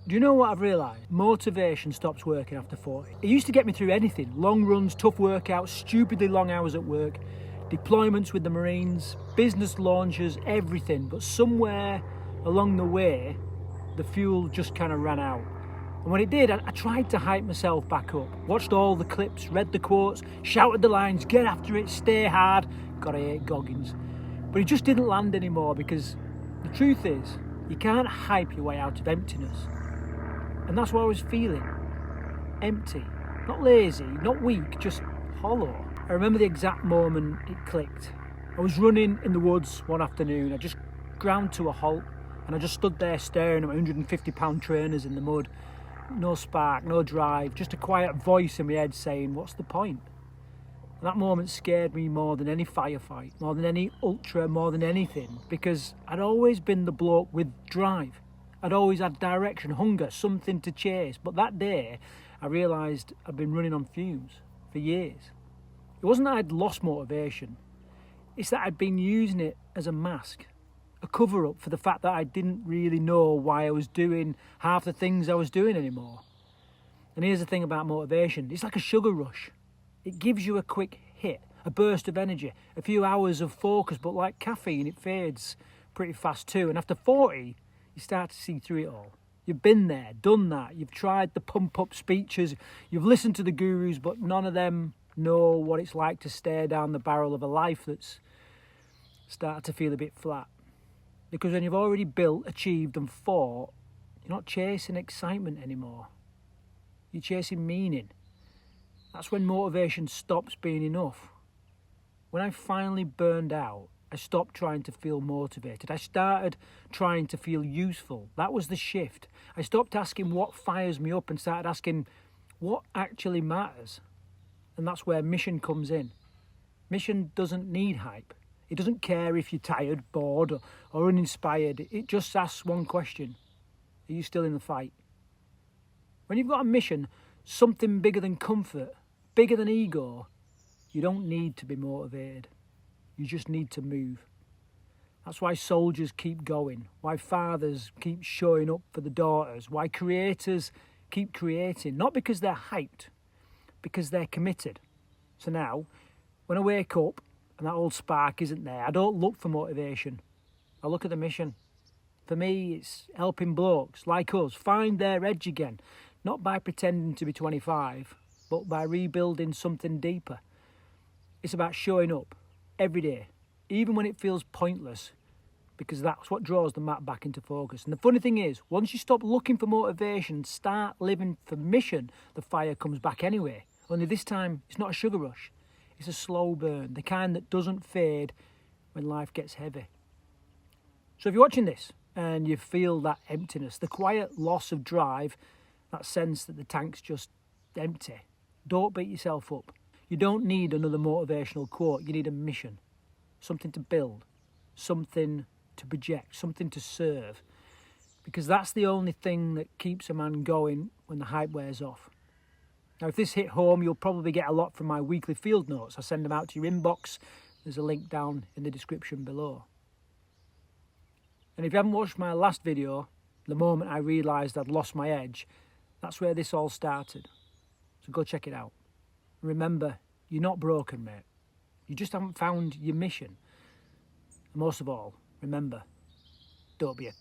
Do you know what I've realised? Motivation stops working after 40. It used to get me through anything. Long runs, tough workouts, stupidly long hours at work, deployments with the Marines, business launches, everything. But somewhere along the way, the fuel just kind of ran out. And when it did, I tried to hype myself back up. Watched all the clips, read the quotes, shouted the lines, get after it, stay hard. God, I hate Goggins. But it just didn't land anymore, because the truth is, you can't hype your way out of emptiness. And that's what I was feeling. Empty. Not lazy, not weak, just hollow. I remember the exact moment it clicked. I was running in the woods one afternoon. I just ground to a halt, and I just stood there staring at my 150-pound trainers in the mud. No spark, no drive, just a quiet voice in my head saying, what's the point? And that moment scared me more than any firefight, more than any ultra, more than anything, because I'd always been the bloke with drive. I'd always had direction, hunger, something to chase. But that day, I realised I'd been running on fumes for years. It wasn't that I'd lost motivation. It's that I'd been using it as a mask, a cover-up for the fact that I didn't really know why I was doing half the things I was doing anymore. And here's the thing about motivation. It's like a sugar rush. It gives you a quick hit, a burst of energy, a few hours of focus, but like caffeine, it fades pretty fast too. And after 40, you start to see through it all. You've been there, done that. You've tried the pump-up speeches. You've listened to the gurus, but none of them know what it's like to stare down the barrel of a life that's started to feel a bit flat. Because when you've already built, achieved and fought, you're not chasing excitement anymore. You're chasing meaning. That's when motivation stops being enough. When I finally burned out, I stopped trying to feel motivated. I started trying to feel useful. That was the shift. I stopped asking what fires me up and started asking what actually matters. And that's where mission comes in. Mission doesn't need hype. It doesn't care if you're tired, bored or uninspired. It just asks one question. Are you still in the fight? When you've got a mission, something bigger than comfort, bigger than ego, you don't need to be motivated. You just need to move. That's why soldiers keep going, why fathers keep showing up for the daughters, why creators keep creating, not because they're hyped, because they're committed. So now, when I wake up and that old spark isn't there, I don't look for motivation. I look at the mission. For me, it's helping blokes like us find their edge again, not by pretending to be 25, but by rebuilding something deeper. It's about showing up every day, even when it feels pointless, because that's what draws the map back into focus. And the funny thing is, once you stop looking for motivation, start living for mission, the fire comes back anyway. Only this time, it's not a sugar rush. It's a slow burn, the kind that doesn't fade when life gets heavy. So if you're watching this and you feel that emptiness, the quiet loss of drive, that sense that the tank's just empty, don't beat yourself up. You don't need another motivational quote. You need a mission, something to build, something to project, something to serve. Because that's the only thing that keeps a man going when the hype wears off. Now, if this hit home, you'll probably get a lot from my weekly field notes. I send them out to your inbox. There's a link down in the description below. And if you haven't watched my last video, the moment I realised I'd lost my edge, that's where this all started. So go check it out. Remember, you're not broken, mate. You just haven't found your mission. And most of all, remember, don't be a